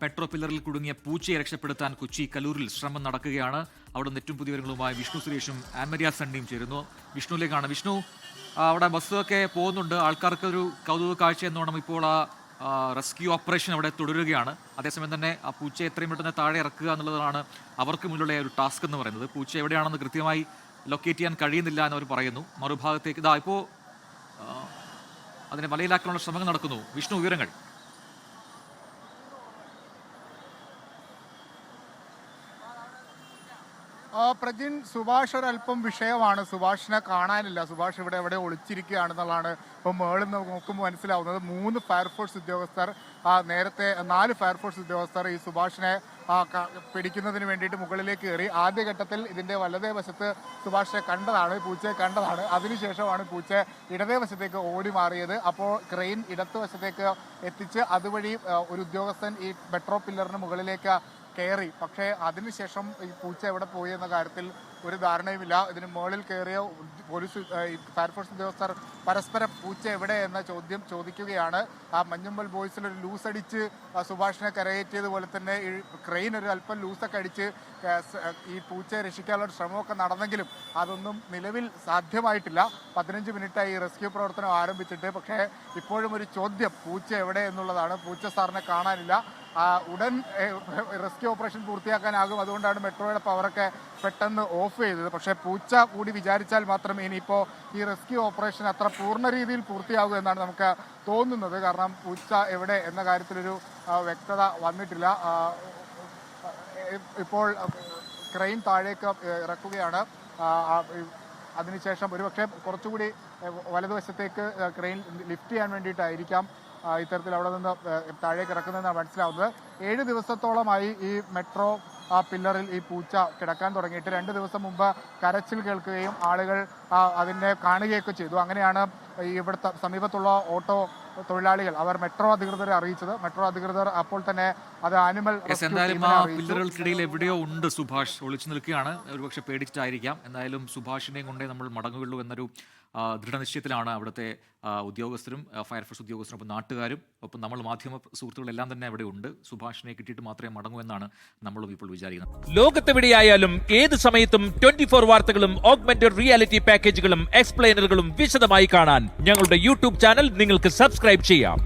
Metro പില്ലറിൽ കുടുങ്ങിയ പൂച്ചയെ രക്ഷപ്പെടുത്താൻ കൊച്ചി കലൂരിൽ ശ്രമം നടക്കുകയാണ്. അവിടെ നിന്ന് ഏറ്റവും പുതിയ വിവരങ്ങളുമായി വിഷ്ണു സുരേഷും ആൻമരിയ സണ്ണിയും ചേരുന്നു. വിഷ്ണുവിലേക്കാണ്. വിഷ്ണു, അവിടെ ബസ്സൊക്കെ പോകുന്നുണ്ട്. ആൾക്കാർക്കൊരു കൗതുക കാഴ്ച എന്നോണം ഇപ്പോൾ റെസ്ക്യൂ ഓപ്പറേഷൻ അവിടെ തുടരുകയാണ്. അതേസമയം തന്നെ ആ പൂച്ചയെ എത്രയും പെട്ടെന്ന് താഴെ ഇറക്കുക എന്നുള്ളതാണ് അവർക്ക് മുന്നിലുള്ള ഒരു ടാസ്ക് എന്ന് പറയുന്നത്. പൂച്ച എവിടെയാണെന്ന് കൃത്യമായി ലൊക്കേറ്റ് ചെയ്യാൻ കഴിയുന്നില്ല എന്നവർ പറയുന്നു. മറുഭാഗത്തേക്ക് ഇപ്പോൾ അതിനെ വലയിലാക്കാനുള്ള ശ്രമങ്ങൾ നടക്കുന്നു. വിഷ്ണു, വിവരങ്ങൾ. പ്രജിൻ, സുഭാഷ് ഒരല്പം വിഷയമാണ്. സുഭാഷിനെ കാണാനില്ല. സുഭാഷ് ഇവിടെ എവിടെ ഒളിച്ചിരിക്കുകയാണെന്നുള്ളതാണ് ഇപ്പം മേളിൽ നോക്കുമ്പോൾ മനസ്സിലാവുന്നത്. 3 ഫയർഫോഴ്സ് ഉദ്യോഗസ്ഥർ, നേരത്തെ 4 ഫയർഫോഴ്സ് ഉദ്യോഗസ്ഥർ ഈ സുഭാഷിനെ പിടിക്കുന്നതിന് വേണ്ടിയിട്ട് മുകളിലേക്ക് കയറി. ആദ്യഘട്ടത്തിൽ ഇതിൻ്റെ വലതേ വശത്ത് സുഭാഷിനെ കണ്ടതാണ്, പൂച്ചയെ കണ്ടതാണ്. അതിനുശേഷമാണ് പൂച്ച ഇടതേ വശത്തേക്ക് ഓടി മാറിയത്. അപ്പോൾ ക്രെയിൻ ഇടത്ത് വശത്തേക്ക് എത്തിച്ച് അതുവഴി ഒരു ഉദ്യോഗസ്ഥൻ ഈ മെട്രോ പില്ലറിന് മുകളിലേക്ക് കയറി. പക്ഷേ അതിനുശേഷം ഈ പൂച്ച എവിടെ പോയി എന്ന കാര്യത്തിൽ ഒരു ധാരണയുമില്ല. ഇതിന് മുകളിൽ കയറിയ പോലീസ് ഫയർഫോഴ്സ് ഉദ്യോഗസ്ഥർ പരസ്പരം പൂച്ച എവിടെ എന്ന ചോദ്യം ചോദിക്കുകയാണ്. മഞ്ഞുമ്മൽ ബോയ്സിൽ ഒരു ലൂസ് അടിച്ച് സുഭാഷിനെ കരകയറ്റിയതുപോലെ തന്നെ ഈ ക്രെയിൻ ഒരു അല്പം ലൂസൊക്കെ അടിച്ച് ഈ പൂച്ചയെ രക്ഷിക്കാനുള്ള ശ്രമമൊക്കെ നടന്നെങ്കിലും അതൊന്നും നിലവിൽ സാധ്യമായിട്ടില്ല. 15 മിനിറ്റായി ഈ റെസ്ക്യൂ പ്രവർത്തനം ആരംഭിച്ചിട്ട്. പക്ഷേ ഇപ്പോഴും ഒരു ചോദ്യം, പൂച്ച എവിടെ എന്നുള്ളതാണ്. പൂച്ച സാറിനെ കാണാനില്ല. ഉടൻ റെസ്ക്യൂ ഓപ്പറേഷൻ പൂർത്തിയാക്കാനാകും. അതുകൊണ്ടാണ് മെട്രോയുടെ പവറൊക്കെ പെട്ടെന്ന് ഓഫ് ചെയ്തത്. പക്ഷേ പൂച്ച കൂടി വിചാരിച്ചാൽ മാത്രമേ ഇനിയിപ്പോൾ ഈ റെസ്ക്യൂ ഓപ്പറേഷൻ അത്ര പൂർണ്ണ രീതിയിൽ പൂർത്തിയാകൂ എന്നാണ് നമുക്ക് തോന്നുന്നത്. കാരണം പൂച്ച എവിടെ എന്ന കാര്യത്തിലൊരു വ്യക്തത വന്നിട്ടില്ല. ഇപ്പോൾ ക്രെയിൻ താഴേക്ക് ഇറക്കുകയാണ്. അതിനുശേഷം ഒരുപക്ഷെ കുറച്ചുകൂടി വലതുവശത്തേക്ക് ക്രെയിൻ ലിഫ്റ്റ് ചെയ്യാൻ വേണ്ടിയിട്ടായിരിക്കാം ഇത്തരത്തിൽ അവിടെ നിന്ന് താഴേക്ക് ഇറക്കുന്നതെന്നാണ് മനസ്സിലാവുന്നത്. 7 ദിവസത്തോളമായി ഈ മെട്രോ പില്ലറിൽ ഈ പൂച്ച കിടക്കാൻ തുടങ്ങിയിട്ട്. 2 ദിവസം മുമ്പ് കരച്ചിൽ കേൾക്കുകയും ആളുകൾ അതിനെ കാണുകയൊക്കെ ചെയ്തു. അങ്ങനെയാണ് ഇവിടുത്തെ സമീപത്തുള്ള ഓട്ടോ തൊഴിലാളികൾ അവർ മെട്രോ അധികൃതരെ അറിയിച്ചത്. മെട്രോ അധികൃതർ അപ്പോൾ തന്നെ അത് ആനിമൽ പില്ലറുകൾക്കിടയിൽ എവിടെയോ ഉണ്ട് സുഭാഷ്, ഒളിച്ചു നിൽക്കുകയാണ്. ഒരുപക്ഷെ പേടിച്ചിട്ടായിരിക്കാം. എന്തായാലും സുഭാഷിനെയും കൊണ്ടേ നമ്മൾ മടങ്ങുകയുള്ളൂ എന്നൊരു ദൃഢനിശ്ചയത്തിലാണ് അവിടുത്തെ ഉദ്യോഗസ്ഥരും ഫയർഫോഴ്സ് ഉദ്യോഗസ്ഥരും, ഒപ്പം നാട്ടുകാരും, ഒപ്പം നമ്മൾ മാധ്യമ സുഹൃത്തുക്കളെല്ലാം തന്നെ അവിടെ ഉണ്ട്. സുഭാഷിനെ കിട്ടിയിട്ട് മാത്രമേ മടങ്ങൂ എന്നാണ് നമ്മളും ഇപ്പോൾ വിചാരിക്കുന്നത്. ലോകത്തെവിടെയായാലും ഏത് സമയത്തും 24 വാർത്തകളും ഓഗ്മെന്റഡ് റിയാലിറ്റി പാക്കേജുകളും എക്സ്പ്ലെയിനറുകളും വിശദമായി കാണാൻ ഞങ്ങളുടെ യൂട്യൂബ് ചാനൽ നിങ്ങൾക്ക് സബ്സ്ക്രൈബ് ചെയ്യാം.